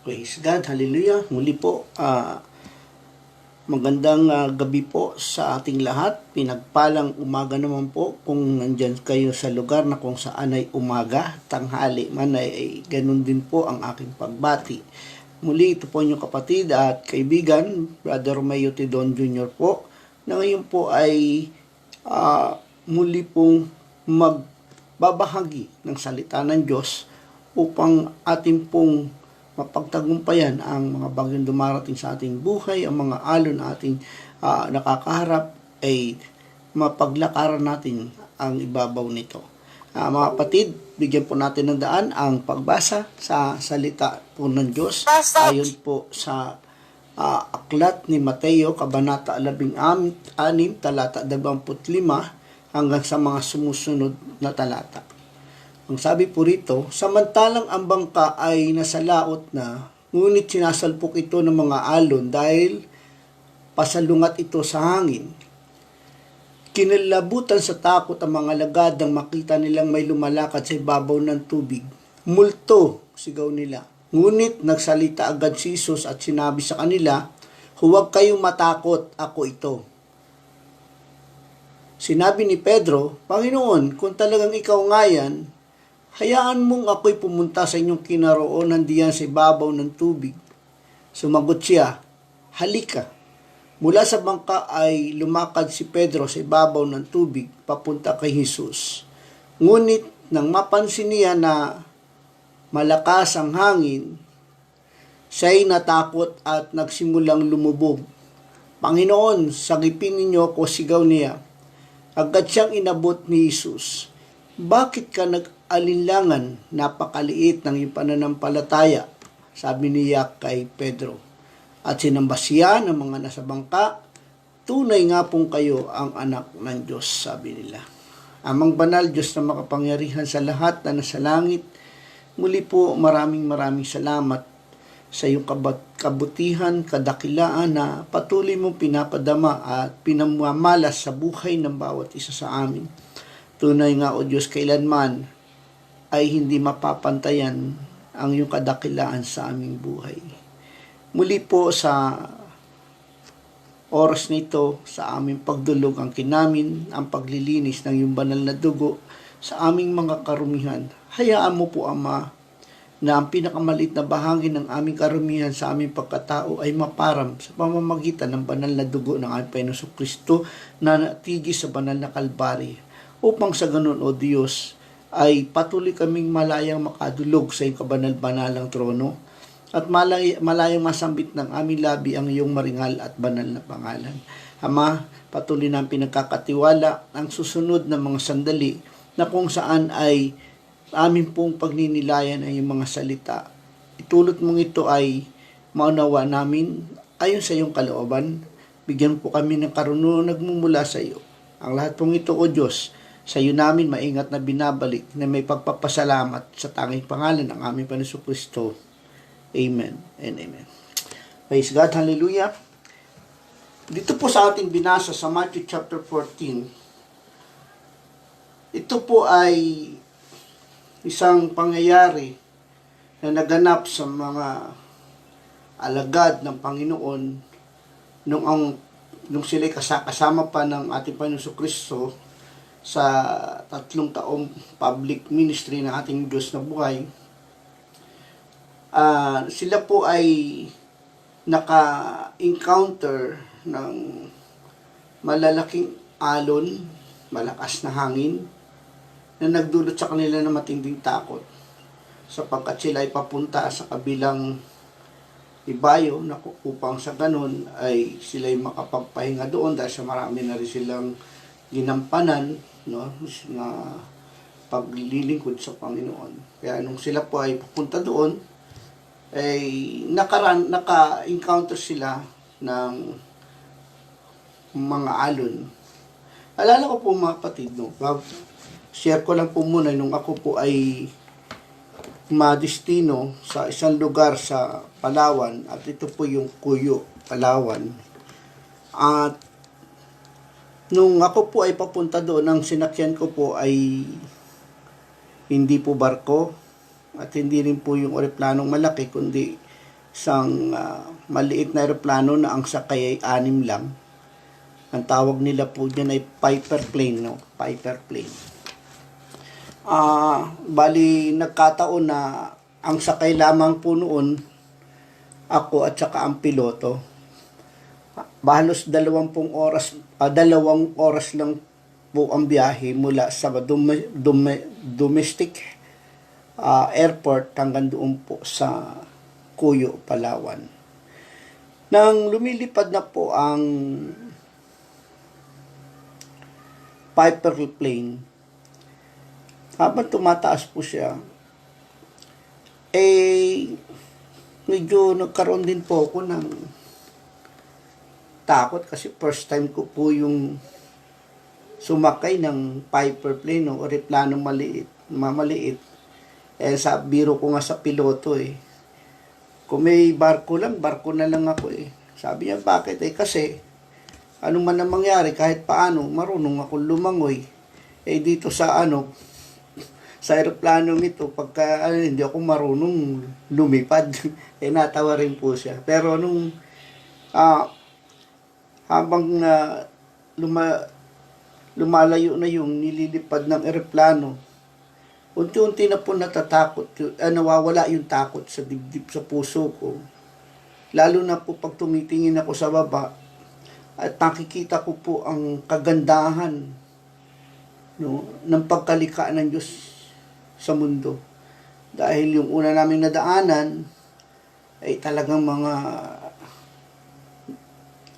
Praise God, hallelujah. Muli po, magandang gabi po sa ating lahat. Pinagpalang umaga naman po kung nandyan kayo sa lugar na kung saan ay umaga, tanghali man ay ganun din po ang aking pagbati. Muli ito po inyong kapatid at kaibigan, Brother Romeo Tidon Jr. po, na ngayon po ay muli pong magbabahagi ng salita ng Diyos upang ating pong mapagtagumpayan ang mga bagyong dumarating sa ating buhay, ang mga alon na ating nakakaharap ay mapaglakaran natin ang ibabaw nito. Mga kapatid, bigyan po natin ng daan ang pagbasa sa salita po ng Diyos ayon po sa aklat ni Mateo, Kabanata 16, talata 25 hanggang sa mga sumusunod na talata. Ang sabi po rito, samantalang ang bangka ay nasa laot na, ngunit sinasalpok ito ng mga alon dahil pasalungat ito sa hangin. Kinalabutan sa takot ang mga lagad nang makita nilang may lumalakad sa ibabaw ng tubig. Multo, sigaw nila. Ngunit nagsalita agad si Jesus at sinabi sa kanila, huwag kayong matakot, ako ito. Sinabi ni Pedro, Panginoon, kung talagang ikaw nga yan, hayaan mong ako'y pumunta sa inyong kinaroonan diyan sa ibabaw ng tubig. Sumagot siya, halika. Mula sa bangka ay lumakad si Pedro sa ibabaw ng tubig papunta kay Jesus. Ngunit nang mapansin niya na malakas ang hangin, siya'y natakot at nagsimulang lumubog. Panginoon, sagipin ninyo ako, sigaw niya. Agad siyang inabot ni Jesus. Bakit ka nag-alinlangan? Napakaliit ng iyong pananampalataya, sabi niya kay Pedro. At sinamba siya ng mga nasa bangka, tunay nga pong kayo ang anak ng Diyos, sabi nila. Amang banal, Diyos na makapangyarihan sa lahat na nasa langit, muli po maraming salamat sa iyong kabutihan, kadakilaan na patuloy mong pinapadama at pinamamalas sa buhay ng bawat isa sa amin. Tunay nga o Diyos, kailanman ay hindi mapapantayan ang iyong kadakilaan sa aming buhay. Muli po sa oras nito, sa aming pagdulog ang kinamin, ang paglilinis ng iyong banal na dugo sa aming mga karumihan. Hayaan mo po, Ama, na ang pinakamalit na bahagi ng aming karumihan sa aming pagkatao ay maparam sa pamamagitan ng banal na dugo ng aming Panginoong Kristo na natigis sa banal na Kalbaryo. Upang sa ganun, O Diyos, ay patuloy kaming malayang makadulog sa iyong kabanal-banalang trono at malayang masambit ng aming labi ang iyong maringal at banal na pangalan. Ama, patuloy na pinagkakatiwala ang susunod na mga sandali na kung saan ay amin pong pagninilayan ay yung mga salita. Itulot mong ito ay maunawa namin ayon sa iyong kalooban. Bigyan po kami ng karunungan nagmumula sa iyo. Ang lahat pong ito, O Diyos, sa iyo namin maingat na binabalik na may pagpapasalamat sa tanging pangalan ng aming Panginoong Kristo. Amen and amen. Praise God, hallelujah. Dito po sa ating binasa sa Matthew chapter 14, ito po ay isang pangyayari na naganap sa mga alagad ng Panginoon nung sila'y kasama pa ng ating Panginoong Kristo sa 3 taong public ministry ng ating Diyos na buhay. Sila po ay naka-encounter ng malalaking alon, malakas na hangin, na nagdulot sa kanila ng matinding takot sapagkat sila ay papunta sa kabilang ibayo na upang sa ganun ay sila ay makapagpahinga doon dahil sa marami na rin silang ginampanan, no, na paglilingkod sa Panginoon. Kaya nung sila po ay pupunta doon, ay naka-encounter sila ng mga alon. Alala ko po mga kapatid, no, share ko lang po muna nung ako po ay madestino sa isang lugar sa Palawan at ito po yung Cuyo, Palawan. At nung ako po ay papunta doon, ang sinakyan ko po ay hindi po barko at hindi rin po yung eroplanong malaki, kundi isang maliit na eroplano na ang sakay ay 6 lang. Ang tawag nila po dyan ay Piper plane, no? Piper plane. Bali, nagkataon na ang sakay lamang po noon, ako at saka ang piloto. Halos 2 oras lang po ang biyahe mula sa domestic airport hanggang doon po sa Cuyo, Palawan. Nang lumilipad na po ang Piper plane, habang tumataas po siya, medyo nagkaroon din po ako ng takot kasi first time ko po yung sumakay ng Piper plane o eroplano mamaliit. Sa biro ko nga sa piloto kung may barko na lang ako Sabi niya, bakit? Kasi ano man ang mangyari, kahit paano, marunong akong lumangoy. Dito sa sa aeroplanong ito, pagka hindi ako marunong lumipad, natawa rin po siya. Pero nung habang lumalayo na yung nililipad ng eroplano, unti-unti na po nawawala yung takot sa dibdib, sa puso ko. Lalo na po pag tumitingin ako sa baba, at nakikita ko po ang kagandahan, no, ng pagkalika ng Diyos sa mundo. Dahil yung una naming nadaanan ay talagang mga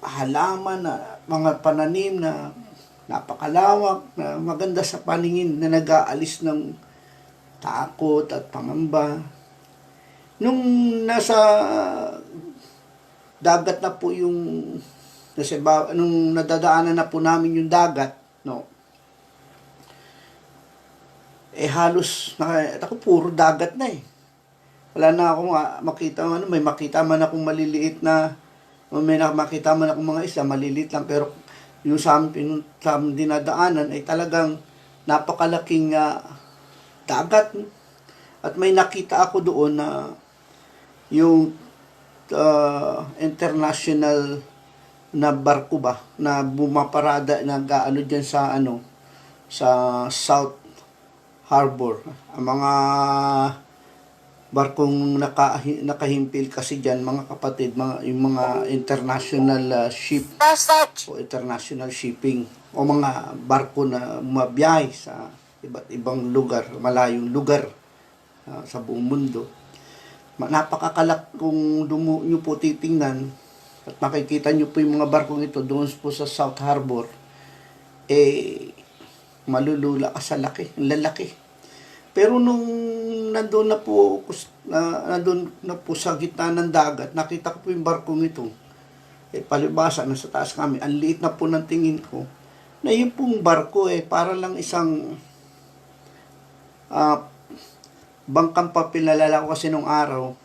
halaman, mga pananim na napakalawak, na maganda sa paningin, na nag-aalis ng takot at pangamba. Nung nasa dagat na po nung nadadaanan na po namin yung dagat, no, halos ako puro dagat na wala na akong makita may makita man akong maliliit na, may makita man akong mga isla maliliit lang, pero yung sa dinadaanan ay talagang napakalaking dagat. At may nakita ako doon na yung international na barko ba na bumaparada dyan sa sa South Harbor. Ang mga barkong nakahimpil kasi dyan, mga kapatid, yung mga international ship o international shipping o mga barko na mabiyahe sa iba't ibang lugar, malayong lugar sa buong mundo. Napakakalak kung nyo po titingnan at makikita nyo po yung mga barkong ito doon po sa South Harbor, malulula ka sa laki, lalaki. Pero nung nandun na po sa gitna ng dagat, nakita ko po yung barkong ito. Palibasa, nasa taas kami, ang liit na po ng tingin ko, na yung pong barko para lang isang bangkang papel na lalako kasi nung araw.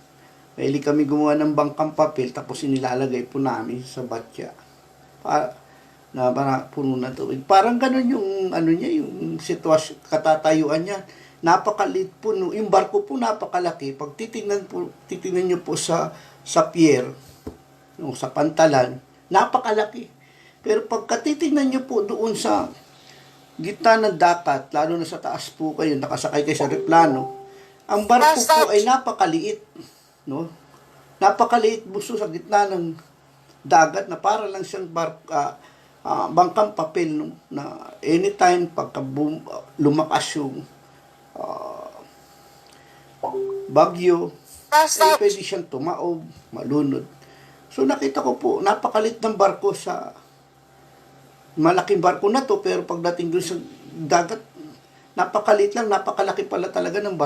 Mahilig kami gumawa ng bangkang papel, tapos inilalagay po namin sa batya. Para puno na tubig. Parang ganun yung yung sitwasyon, katatayuan niya. Napakalit po, yung barko po napakalaki. Pag titingnan niyo po sa pier, sa pantalan, napakalaki. Pero pag titingnan niyo po doon sa gitna ng dagat, lalo na sa taas po kayo, nakasakay kayo sa eroplano, ang barko po ay napakaliit. No? Napakaliit buso sa gitna ng dagat na para lang siyang bangkang papel, no? Na anytime pagka lumakas yung bagyo, pwede siyang tumaob, malunod. So nakita ko po, napakalit ng barko sa malaking barko na to, pero pagdating doon sa dagat, napakalit lang, napakalaki pala talaga ng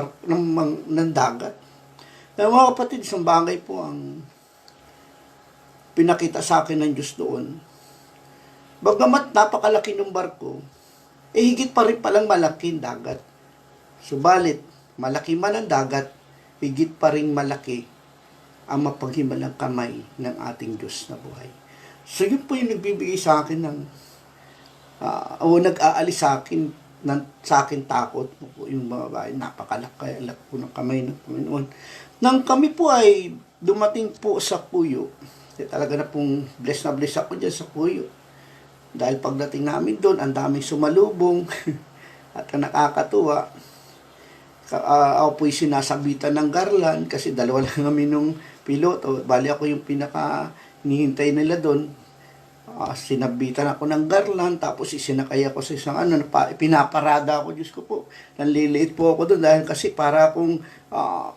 dagat. Kaya mga kapatid, isang bagay po ang pinakita sa akin ng Diyos doon. Bagamat napakalaki ng barko, higit pa rin palang malaki ang dagat. Subalit, malaki man ang dagat, higit pa rin malaki ang mapaghimalang kamay ng ating Diyos na buhay. So yun po yung nagbibigay sa akin o nag-aalis sa akin takot po yung mga bahay, napakalaki po ng kamay ng Panginoon. Nang kami po ay dumating po sa Kuyo, talaga na pong bless na bless ako dyan sa Kuyo. Dahil pagdating namin doon, ang daming sumalubong at ang nakakatuwa, ako po'y sinasabitan ng garland kasi dalawa lang kami nung piloto. Bali ako yung pinaka hinihintay nila doon. Sinabitan ako ng garland, tapos isinakay ako sa isang pinaparada ako, Diyos ko po. Nanliliit po ako doon dahil kasi para akong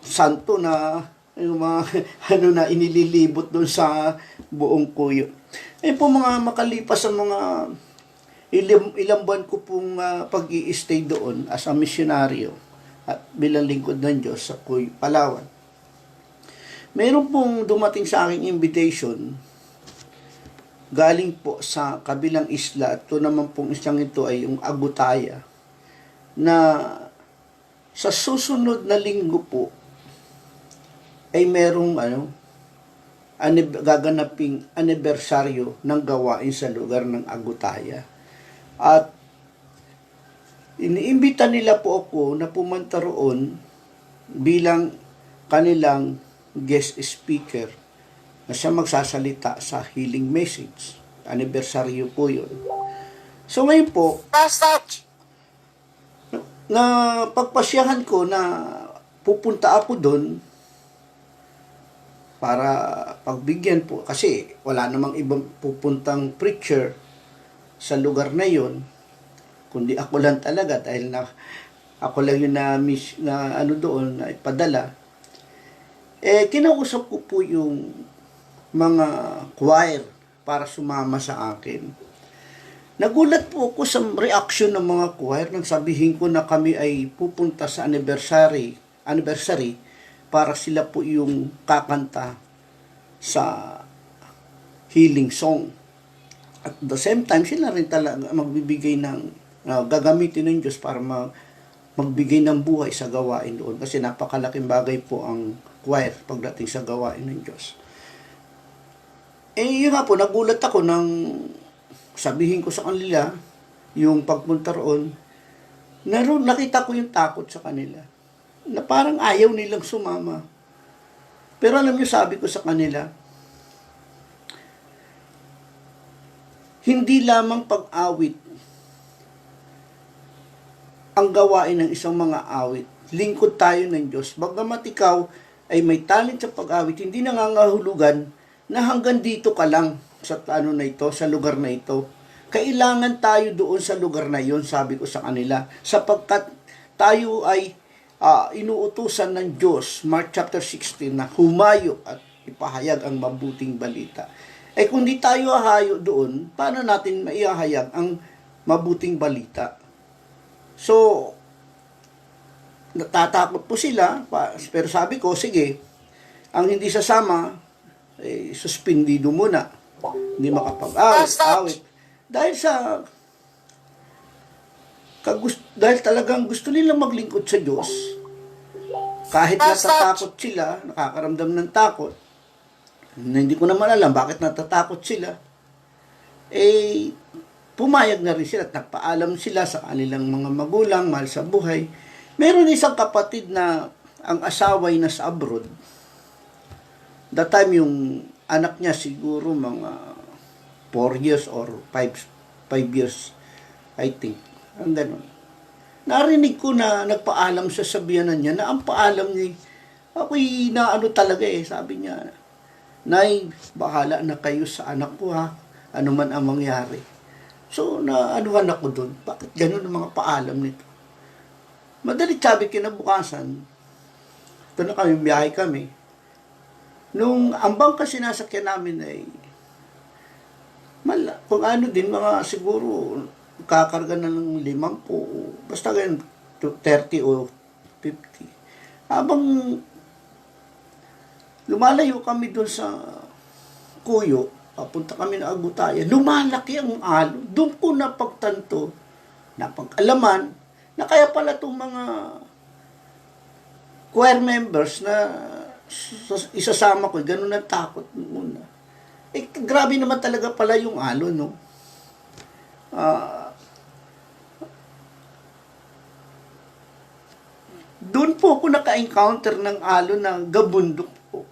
santo na yung mga na inililibot doon sa buong Kuyo. Po mga makalipas sa mga ilang buwan ko pong pag-i-stay doon as a misyonaryo at bilang lingkod ng Diyos sa Kuyo, Palawan. Meron pong dumating sa aking invitation galing po sa kabilang isla, at ito naman pong isang ito ay yung Agutaya, na sa susunod na linggo po ay merong gaganaping anibersaryo ng gawain sa lugar ng Agutaya. At iniimbita nila po ako na pumunta roon bilang kanilang guest speaker na siya magsasalita sa healing message. Anibersaryo po yun. So ngayon po, na pagpasyahan ko na pupunta ako doon para pagbigyan po, kasi wala namang ibang pupuntang preacher sa lugar na yon, kundi ako lang talaga, dahil na ako lang yung na doon na ipadala. Kinausap ko po yung mga choir para sumama sa akin. Nagulat po ako sa reaction ng mga choir nang sabihin ko na kami ay pupunta sa anniversary para sila po yung kakanta sa healing song. At the same time, sila rin talaga magbibigay ng gagamitin ng Diyos para magbigay ng buhay sa gawain doon. Kasi napakalaking bagay po ang choir pagdating sa gawain ng Diyos. Yun nga po, nagulat ako nang sabihin ko sa kanila yung pagpunta roon. Nakita ko yung takot sa kanila, na parang ayaw nilang sumama. Pero alam niyo, sabi ko sa kanila, hindi lamang pag-awit ang gawain ng isang mga awit. Lingkod tayo ng Diyos. Bagamat ikaw ay may talent sa pag-awit, hindi nangangahulugan na hanggang dito ka lang sa sa lugar na ito. Kailangan tayo doon sa lugar na yon, sabi ko sa kanila, sapagkat tayo ay inuutusan ng Diyos, Mark chapter 16, na humayo at ipahayag ang mabuting balita. Kung di tayo hahayo doon, paano natin maihahayag ang mabuting balita? So, natatakot po sila, pero sabi ko, sige, ang hindi sasama, suspindido muna. Hindi makapag-awit. Dahil talagang gusto nila maglingkod sa Diyos, kahit natatakot sila, nakakaramdam ng takot, na hindi ko naman alam bakit natatakot sila, pumayag na rin sila at nagpaalam sila sa kanilang mga magulang, mahal sa buhay. Meron isang kapatid na ang asawa ay nasa abroad. That time, yung anak niya siguro mga 4 years or 5 years, I think. Ang ganun. Narinig ko na nagpaalam sa biyanan niya, na ang paalam niya, ako'y naano talaga sabi niya, Nay, bahala na kayo sa anak ko ha, ano man ang mangyari. So, naanuhan ako doon, bakit ganun ang mga paalam nito? Madalit sabi kinabukasan, ito na kami, biyahe kami. Nung ang bangka sinasakyan namin ay kung ano din, mga siguro kakarga na ng 50, basta ganyan, 30 o 50. Habang lumalayo kami doon sa Kuyo, papunta kami na Agutaya, lumalaki ang alon. Doon ko napagtanto, napag-alaman, na kaya pala itong mga choir members na isasama ko, ganun ang takot muna. Grabe naman talaga pala yung alon, no? Doon po ako naka-encounter ng alon na gabundok po.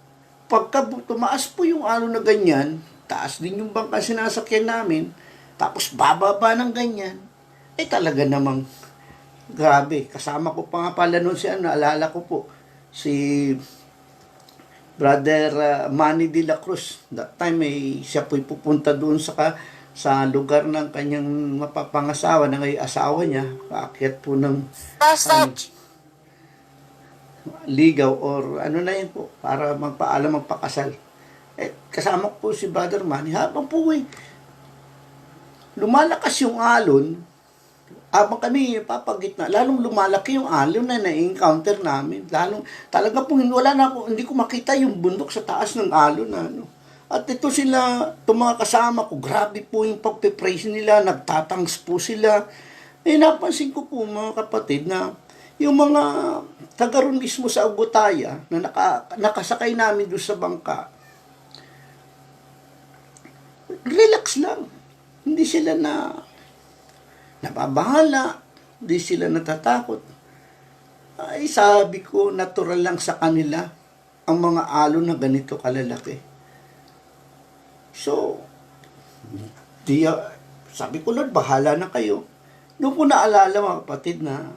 pagka tumaas po yung alon na ganyan, taas din yung bangka sinasakyan namin, tapos bababa ng ganyan, talaga namang grabe. Kasama ko pa nga pala noon si naalala ko po, si Brother Manny de la Cruz. That time siya po'y pupunta doon sa lugar ng kanyang mapapangasawa na ngayon asawa niya, paakyat po ng ligaw or ano na yun po, para magpakasal. Kasama ko po si Brother Manny, habang po lumalakas yung alon, habang kami papagitna, lalong lumalaki yung alon na na-encounter namin. Lalong, talaga po, hindi ko makita yung bundok sa taas ng alon na At ito sila, itong mga kasama ko, grabe po yung pagpipraise nila, nagtatangs po sila. Napansin ko po mga kapatid na yung mga taga ron mismo sa Agutaya na nakasakay namin doon sa bangka, relax lang. Hindi sila nababahala, hindi sila natatakot. Sabi ko, natural lang sa kanila ang mga alon na ganito kalalaki. So, sabi ko, Lord, bahala na kayo. Doon ko naalala mga kapatid na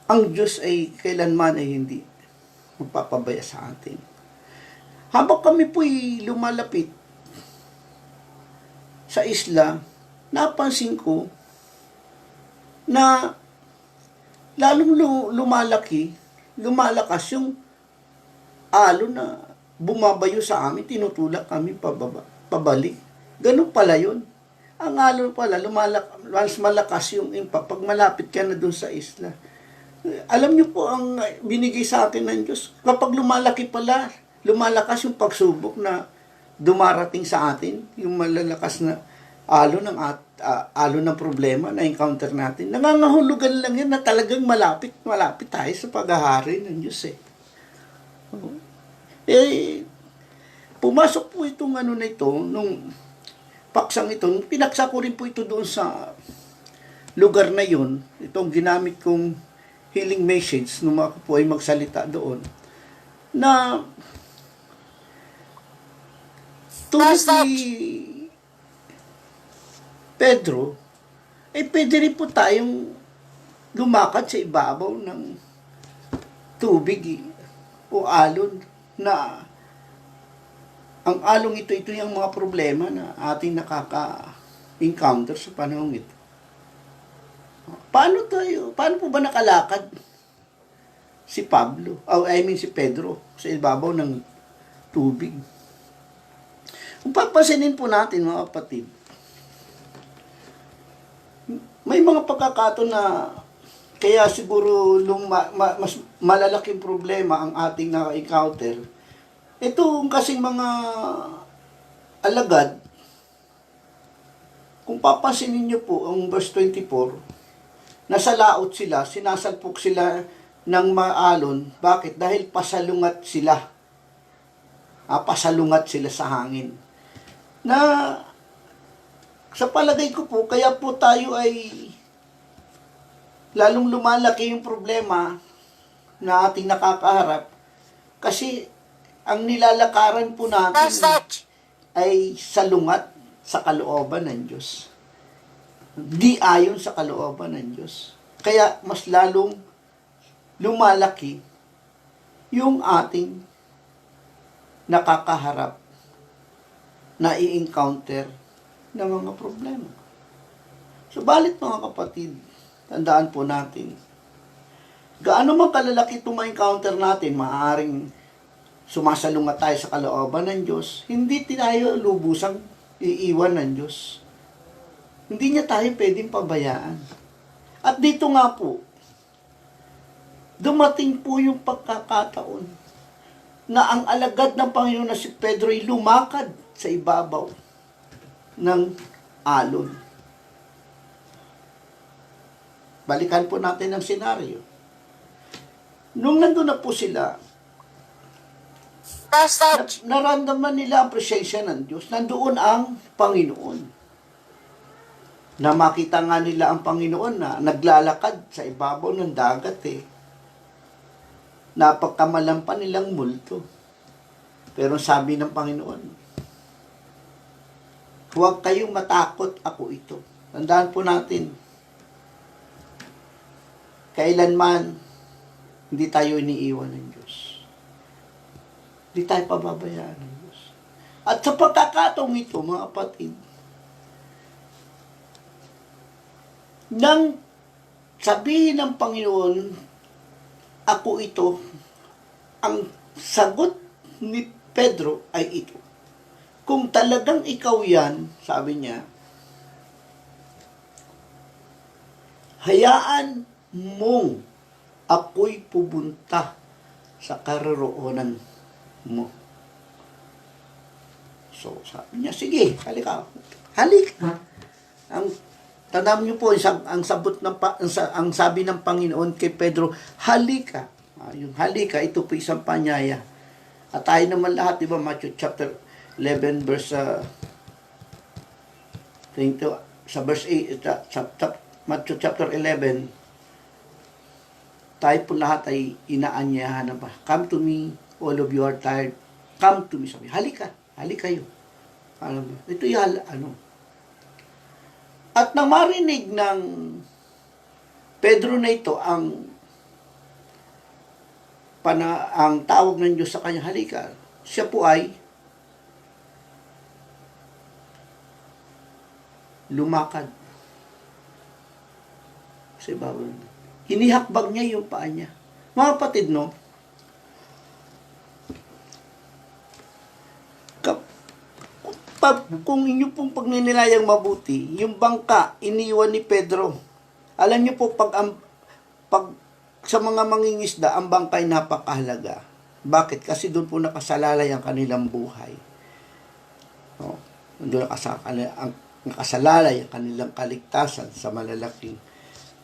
ang Diyos ay kailanman ay hindi magpapabaya sa atin. Habang kami po'y lumalapit sa isla, napansin ko na lalong lumalakas yung alon na bumabayo sa amin, tinutulak kami pabalik. Ganun pala yun. Ang alon pala, mas malakas yung impact pag malapit ka na dun sa isla. Alam niyo po ang binigay sa akin ng Diyos. Kapag lumalakas yung pagsubok na dumarating sa atin, yung malalakas na alon ng problema na encounter natin. Nangangahulugan lang yan na talagang malapit tayo sa paghahari ng Diyos pumasok po itong na ito, nung paksang ito, pinaksa ko rin po ito doon sa lugar na yun, itong ginamit kong healing message nung ako po ay magsalita doon, na tulad ni Pedro, pwede rin po tayong lumakad sa ibabaw ng tubig o alon na ang along ito yung mga problema na ating nakaka-encounter sa panahon ito. Paano po ba nakalakad si si Pedro sa ibabaw ng tubig? Kung papasinin po natin mga kapatid, may mga pagkakataon na kaya siguro mas malalaking problema ang ating na-encounter. Ito kasing mga alagad, kung papansinin niyo po ang verse 24, nasa laot sila, sinasalpok sila ng maalon. Bakit? Dahil pasalungat sila. Pasalungat sila sa hangin. Na sa palagay ko po, kaya po tayo ay lalong lumalaki yung problema na ating nakakaharap kasi ang nilalakaran po natin ay salungat sa kalooban ng Diyos. Di ayon sa kalooban ng Diyos. Kaya mas lalong lumalaki yung ating nakakaharap na i-encounter na mga problema. Subalit mga kapatid, tandaan po natin, gaano man kalalaki itong ma-encounter natin, maaaring sumasalungat tayo sa kalooban ng Diyos, hindi tayo lubusang iiwan ng Diyos. Hindi niya tayo pwedeng pabayaan. At dito nga po, dumating po yung pagkakataon na ang alagad ng Panginoon na si Pedro ay lumakad sa ibabaw ng alon. Balikan po natin ang senaryo. Nung nandun na po sila, naramdaman nila ang presensya ng Diyos. Nandoon ang Panginoon. Na makita nga nila ang Panginoon na naglalakad sa ibabaw ng dagat napagkamalan pa nilang multo. Pero sabi ng Panginoon, huwag kayong matakot, ako ito. Tandaan po natin, kailanman hindi tayo iniiwan ng Diyos. Hindi tayo pababayaan ng Diyos. At sa pagkakataong ito, mga kapatid, nang sabihin ng Panginoon, ako ito, ang sagot ni Pedro ay ito. Kung talagang ikaw yan, sabi niya, hayaan mong ako'y pupunta sa karoroonan mo. So, sabi niya, sige, halika. Halika. Tandaan niyo po, ang sabi ng Panginoon kay Pedro, halika. Yung halika, ito po isang panyaya. At tayo naman lahat, di ba, Matthew chapter 11, verse 22, sa verse 8, Matthew chapter 11, tayo po lahat ay inaanyahan na ba? Come to me, all of you are tired. Come to me. Sabi, halika kayo. Ito yung At nang marinig ng Pedro na ito ang tawag ng Diyos sa kanya, halika, siya po ay lumakad sa ibabaw. Hinihakbang niya yung paa niya. Mga kapatid, no? Kung inyo pong pagninilayang mabuti, yung bangka, iniwan ni Pedro. Alam niyo po, pag sa mga mangingisda, ang bangka ay napakahalaga. Bakit? Kasi doon po nakasalalay ang kanilang buhay. No? Doon nakasalalay ang kanilang kaligtasan sa malalaking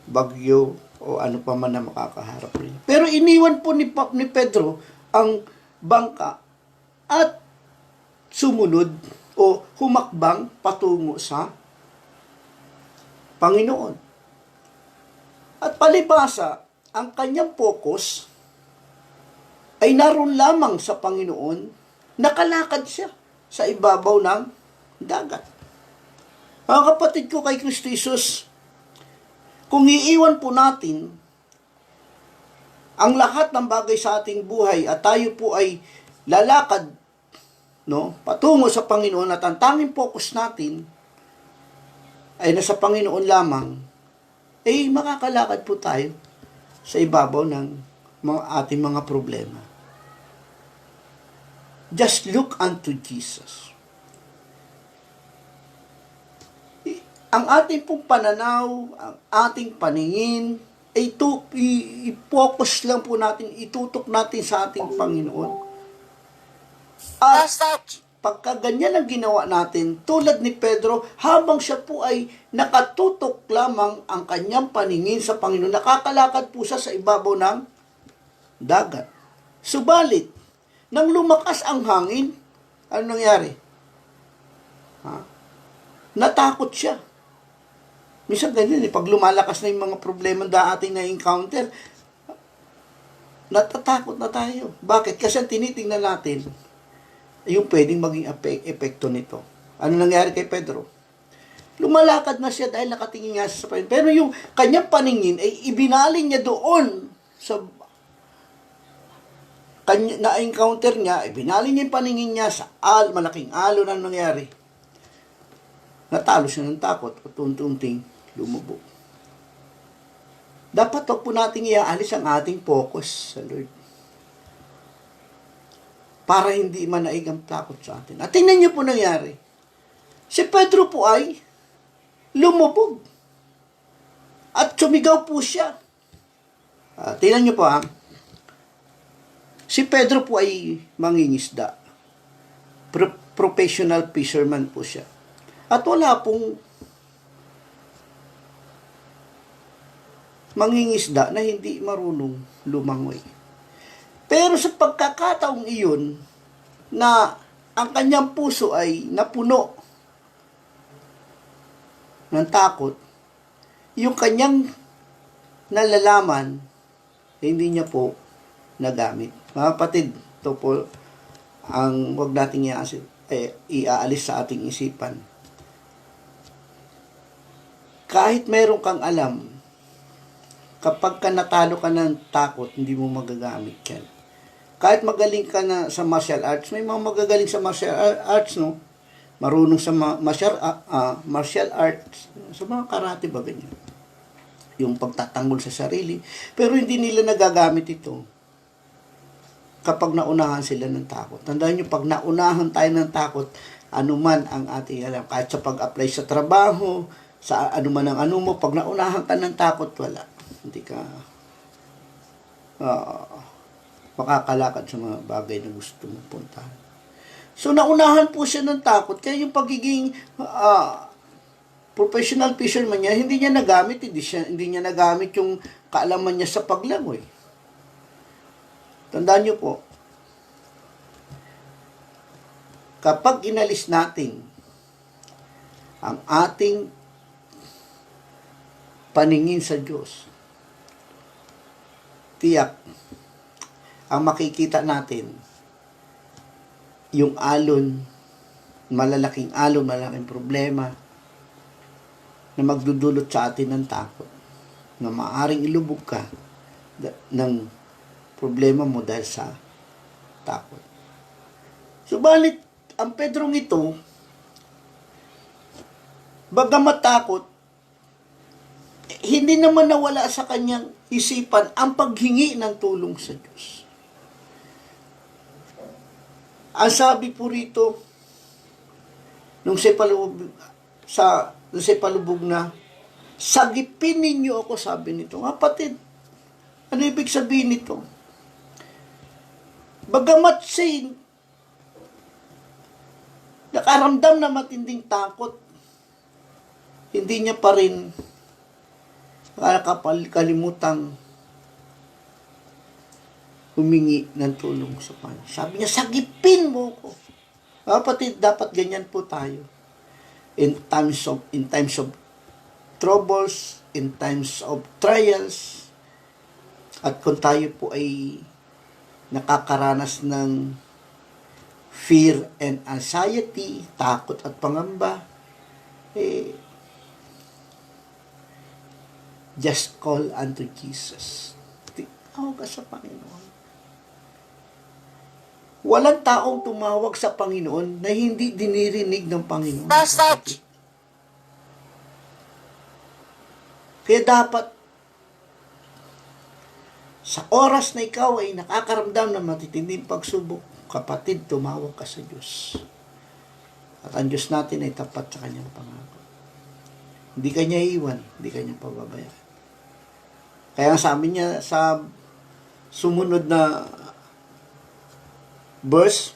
bagyo o ano pa man na makakaharap rin. Pero iniwan po ni Pedro ang bangka at sumunod o humakbang patungo sa Panginoon. At palibasa, ang kanyang focus ay naroon lamang sa Panginoon, nakalakad siya sa ibabaw ng dagat. Mga kapatid ko kay Kristo Jesus, kung iiwan po natin ang lahat ng bagay sa ating buhay at tayo po ay lalakad, no, patungo sa Panginoon at ang tanging focus natin ay nasa Panginoon lamang, eh makakalakad po tayo sa ibabaw ng ating mga problema. Just look unto Jesus. Ang ating pong pananaw, ang ating paningin, ay i-focus lang po natin, itutok natin sa ating Panginoon. At pagka ganyan ang ginawa natin, tulad ni Pedro, habang siya po ay nakatutok lamang ang kanyang paningin sa Panginoon, nakakalakad po siya sa ibabaw ng dagat. Subalit, nang lumakas ang hangin, ano nangyari? Natakot siya. Minsan ganyan, pag lumalakas na yung mga problema na ating na-encounter, natatakot na tayo. Bakit? Kasi ang tinitingnan natin, yung pwedeng maging epekto nito. Ano nangyari kay Pedro? Lumalakad na siya dahil nakatingin nga siya sa Panginoon. Pero yung kanyang paningin ay ibinaling niya doon sa na-encounter niya, ibinaling niya yung paningin niya sa malaking alon na nangyari. Natalo siya ng takot at unti-unting lumubog. Dapat po nating iaalis ang ating focus sa Lord, para hindi manaig ang takot sa atin. At tingnan niyo po nangyari. Si Pedro po ay lumubog. At sumigaw po siya. Tingnan niyo po Si Pedro po ay mangingisda. Professional fisherman po siya. At wala pong mangingisda na hindi marunong lumangoy. Pero sa pagkakataong iyon, na ang kanyang puso ay napuno ng takot, yung kanyang nalalaman, hindi niya po na gamit. Mga kapatid, ito po ang wag nating iaalis sa ating isipan. Kahit mayroon kang alam, kapag ka natalo ka ng takot, hindi mo magagamit yan. Kahit magaling ka na sa martial arts, may mga magagaling sa martial arts, no? Marunong sa martial arts, sa mga karate ba ganyan? Yung pagtatanggol sa sarili. Pero hindi nila nagagamit ito kapag naunahan sila ng takot. Tandaan nyo, pag naunahan tayo ng takot, anuman ang ating alam, kahit sa pag-apply sa trabaho, sa anuman ang ano mo, pag naunahan ka ng takot, wala. Hindi ka makakalakad sa mga bagay na gusto mong puntahan. So, naunahan po siya ng takot. Kaya yung pagiging professional fisherman niya, hindi niya nagamit. Hindi niya nagamit yung kaalaman niya sa paglangoy. Tandaan niyo po, kapag inalis natin ang ating paningin sa Diyos, tiyak, ang makikita natin, yung malalaking problema, na magdudulot sa atin ng takot, na maaring ilubog ka ng problema mo dahil sa takot. Subalit, ang Pedrong ito, bagamat takot, hindi naman nawala sa kanyang isipan ang paghingi ng tulong sa Diyos. Ang sabi po rito, nung sa palubog na, sagipin ninyo ako, sabi nito. Kapatid, ano ibig sabihin nito? Bagamat nakaramdam na matinding takot, hindi niya pa rin kalimutang humingi ng tulong sa Kanya. Sabi niya, sagipin mo ko. Kapatid, dapat ganyan po tayo. In times of troubles, in times of trials, at kung tayo po ay nakakaranas ng fear and anxiety, takot at pangamba, just call unto Jesus. Tumawag ka sa Panginoon. Walang taong tumawag sa Panginoon na hindi dinirinig ng Panginoon. Kaya dapat, sa oras na ikaw ay nakakaramdam ng matitinding pagsubok, kapatid, tumawag ka sa Diyos. At ang Diyos natin ay tapat sa Kanyang pangako. Hindi Kanya iiwan, hindi Kanya pababayaan. Kaya sabi niya sa sumunod na verse,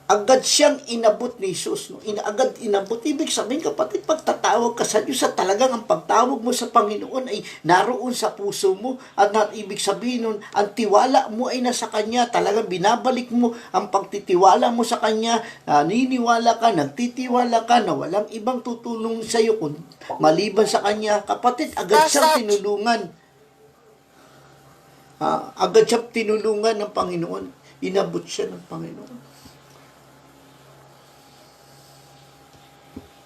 agad siyang inabot ni Jesus. No? Agad inabot. Ibig sabihin, kapatid, pagtatawag ka sa Diyos, at talagang ang pagtawag mo sa Panginoon ay naroon sa puso mo. At ibig sabihin nun, ang tiwala mo ay nasa Kanya. Talagang binabalik mo ang pagtitiwala mo sa Kanya. Naniniwala ka, nagtitiwala ka, na walang ibang tutulong sa iyo kung maliban sa Kanya. Kapatid, agad siyang tinulungan. Agad siyang tinulungan ng Panginoon. Inabot siya ng Panginoon.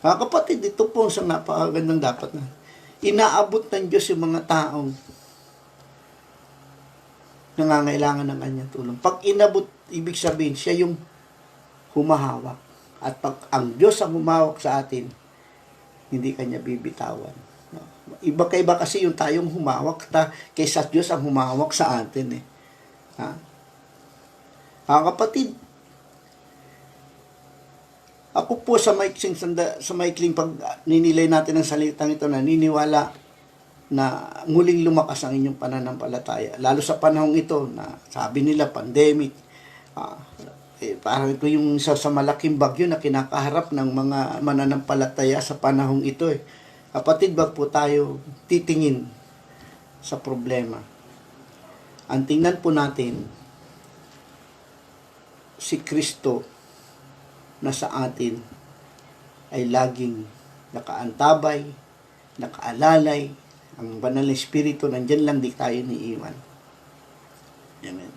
Kapatid, ito po ang napakagandang dapat na inaabot ng Diyos yung mga taong nangangailangan ng Kanyang tulong. Pag inabot, ibig sabihin, siya yung humahawak. At pag ang Diyos ang humawak sa atin, hindi Kanya bibitawan. Iba kasi yung tayong humawak kaysa Diyos ang humawak sa atin. Kapatid, ako po sa maikling pag ninilay natin ang salitang ito, naniniwala na muling lumakas ang inyong pananampalataya. Lalo sa panahong ito na sabi nila pandemic. Parang ito yung isa sa malaking bagyo na kinakaharap ng mga mananampalataya sa panahong ito. Kapatid, wag po tayo titingin sa problema. Ang tingnan po natin, si Kristo na sa atin ay laging nakaantabay, nakaalalay, ang banal na Espiritu nandyan lang, di tayo niiwan. Amen.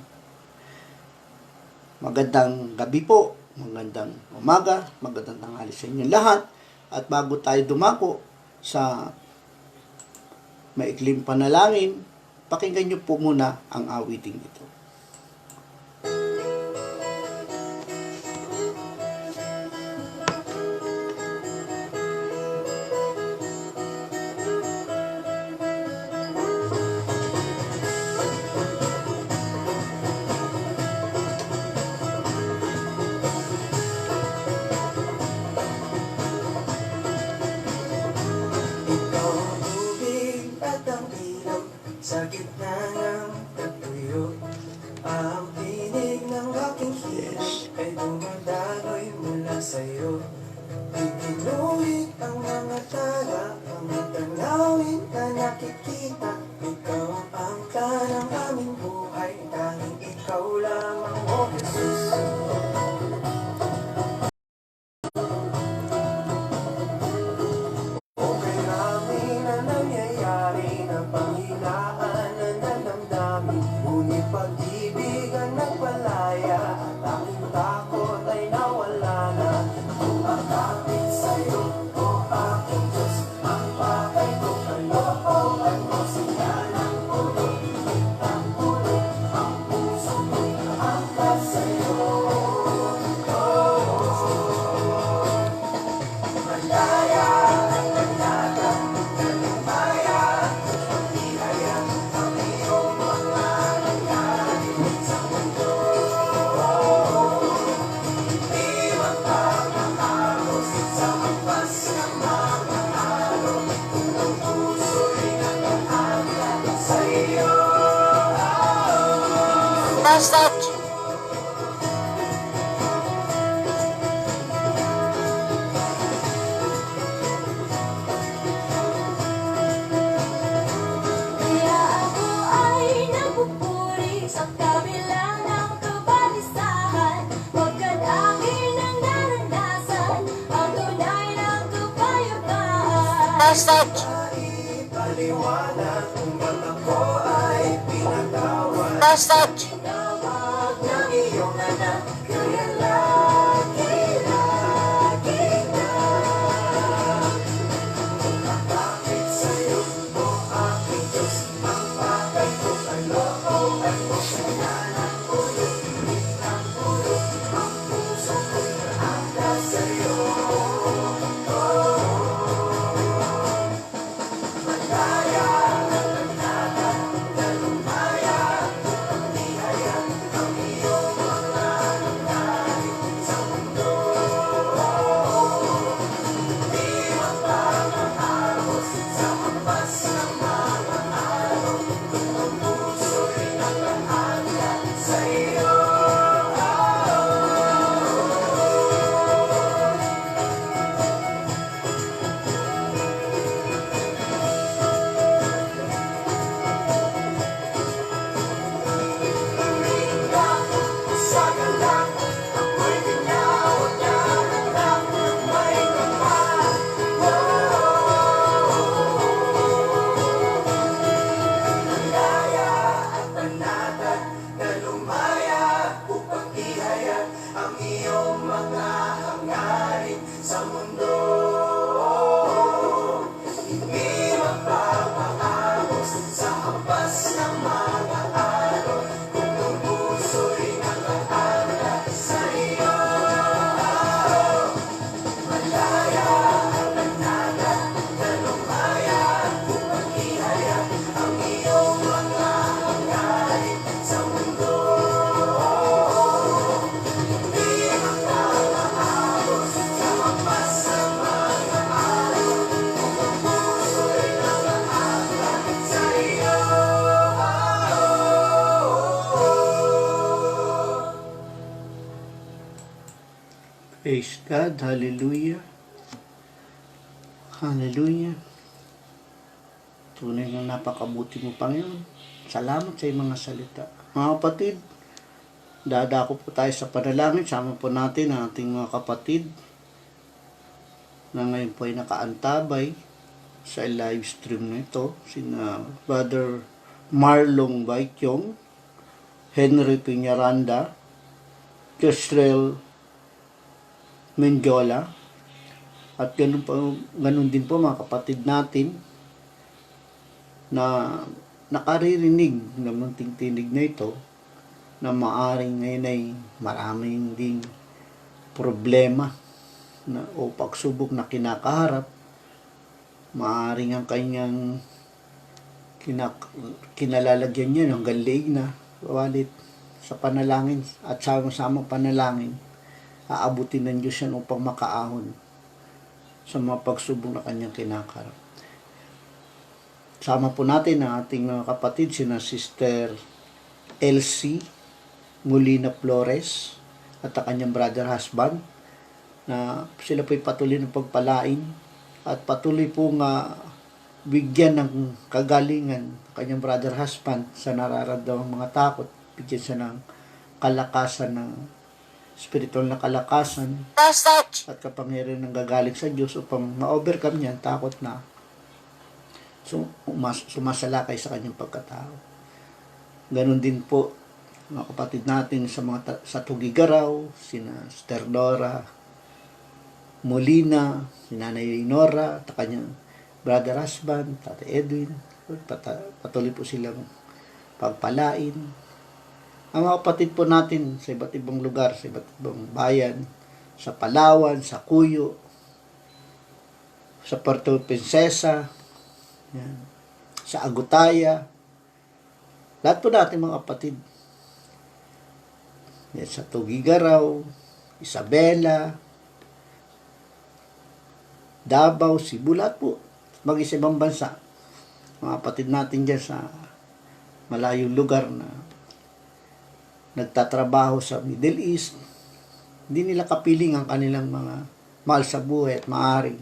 Magandang gabi po, magandang umaga, magandang tanghali sa inyo lahat. At bago tayo dumako sa maikling panalangin, pakinggan niyo po muna ang awiting ito. Ikaw ang tubig at ang ilog sa gitna ng tagtuyot. Ang tinig ng aking hilig ay dumadaloy mula sa'yo. Itinuhig ang mga tala, mga tanawin na nakikita. Ikaw ang angka ng aming buhay, tanging ikaw lamang, O Jesus. Okay namin na nangyayari na panghinaan na nanamdamin. Ngunit pag-ibig ang nagpalaya at aking takot ay nawala na. Tumakapit sa'yo, O aking Diyos, ang pakay ko, kalooban mo, sila ng pulot, ang pulot, ang puso ko'y naangkat sa'yo. Malaya at panata, kalumaya, pag-ihaya, ang iyong mga nangyari sa mundo. Di magpapakahos sa hampas ng mga araw, kung ang puso'y nag-aangkat sa iyo. Basta! Kaya ako ay nagpupuri sa kabila ng kabalisahan, pagkat akin ang naranasan ang tunay ng kapayapaan. Paliwanag kung ba't ako ay pinatawad. Tinawag ng iyong anak, kaya lagi na kapit sa'yo, O aking Diyos, ang pakay ko, kalooban mo, kaya ng pulot, ng pulot, ang puso ko'y naangkat sa'yo. Malaya at panata, kalumaya, pag-ihaya, ang iyong mga nangyari sa mundo. Di magpapahapos sa hampas ng mga araw, kung ang puso'y nag-aangkat sa iyo. Tuminda sa galak, ako'y tinawag na anak ng may kapal. Malaya at panata na lumaya upang ihaya ang iyong mga hangarin sa mundo. Hindi magpapahapos sa hampas ng mga araw, kung ang puso'y nag-aangkat sa iyo. Malaya at panata na lumaya upang ihaya ang iyong mga hangarin sa mundo. Di magpapahapos sa hampas ng mga araw, kung ang puso'y nag-aangkat sa iyo. Praise God, hallelujah. Hallelujah. Tunay na napakabuti mo, Panginoon. Salamat sa iyong mga salita. Mga kapatid, dadako po tayo sa panalangin. Sama po natin ang ating mga kapatid na ngayon po ay nakaantabay sa live stream na ito. Sina Brother Marlong Baikyong Henry Piñaranda, Kestrel Mendiola, at ganun din po mga kapatid natin na nakaririnig ng munting tinig na ito na maaring ngayon ay maraming ding problema o pagsubok na kinakaharap. Maaring ang kanyang kinalalagyan niya hanggang leeg na, walit sa panalangin at sama-samang panalangin, aabutin ng Diyos yan upang makaahon sa mga pagsubok na kanyang kinakarap. Sama po natin ang ating mga kapatid, sina Sister Elsie Molina Flores at ang kanyang brother husband, na sila po'y patuloy ng pagpalain at patuloy pong bigyan ng kagalingan kanyang brother husband sa nararamdamang mga takot. Bigyan siya ng kalakasan, ng spiritual na kalakasan at kapangyarihan ng gagaling sa Diyos upang ma-overcome niya ang takot na sumasalakay sa kanyang pagkatao. Ganon din po mga kapatid natin sa Tugigaraw, sina Sister Dora Molina, si Nanay Nora, at kanyang brother husband, Tate Edwin. Patuloy po silang pagpalain. Ang mga kapatid po natin sa iba't ibang lugar, sa iba't ibang bayan, sa Palawan, sa Cuyo, sa Puerto Princesa, yan, sa Agutaya, lahat po natin mga kapatid. Yan, sa Tugigaraw, Isabela, Davao, Cebu, lahat po, mag-isa ibang bansa. Mga kapatid natin dyan sa malayong lugar na nagtatrabaho sa Middle East, hindi nila kapiling ang kanilang mga mahal sa buhay at maaring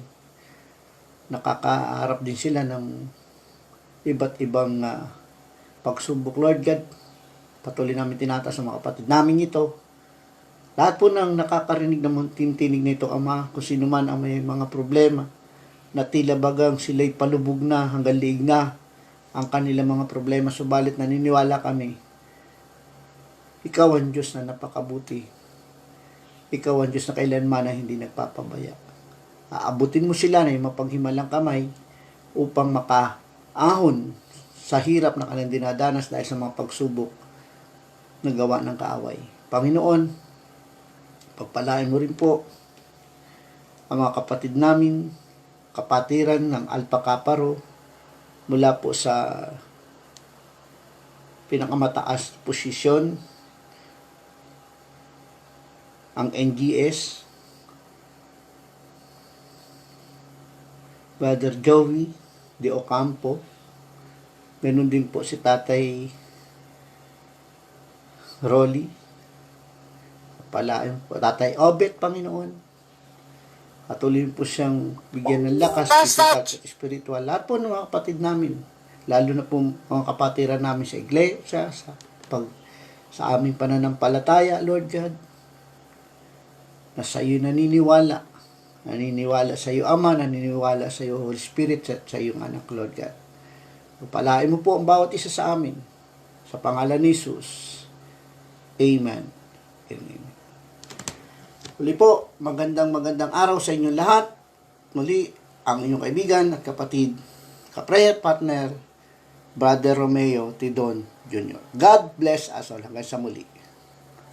nakakaharap din sila ng iba't ibang pagsubok. Lord God, patuloy namin tinataas sa mga kapatid namin ito. Lahat po ng nakakarinig ng tinig nito, Ama, kung sino man ang may mga problema, na tila bagang sila'y palubog na, hanggang liig na ang kanilang mga problema, subalit naniniwala kami, Ikaw ang Diyos na napakabuti. Ikaw ang Diyos na kailanman na hindi nagpapabaya. Aabutin mo sila na yung mapaghimalang kamay upang makaahon sa hirap na kanilang dinadanas dahil sa mga pagsubok na gawa ng kaaway. Panginoon, pagpalain mo rin po ang mga kapatid namin, kapatiran ng Alpha Kaparo, mula po sa pinakamataas posisyon, ang NGS, Brother Joey de Ocampo, meron din po si Tatay Rolly, palain po, Tatay Obet, Panginoon. Patuloy po siyang bigyan ng lakas, physical at spiritual. Lahat po ng mga kapatid namin, lalo na po mga kapatiran namin sa iglesia, sa aming pananampalataya, Lord God, na sa iyo naniniwala sa iyo Ama, naniniwala sa iyo Holy Spirit at sa iyong anak, Lord God. Palain mo po ang bawat isa sa amin, sa pangalan ni Jesus. Amen. Amen. Muli po, magandang araw sa inyong lahat. Muli, ang inyong kaibigan at kapatid, ka-prayer partner, Brother Romeo Tidon Jr. God bless us all. Hanggang sa muli.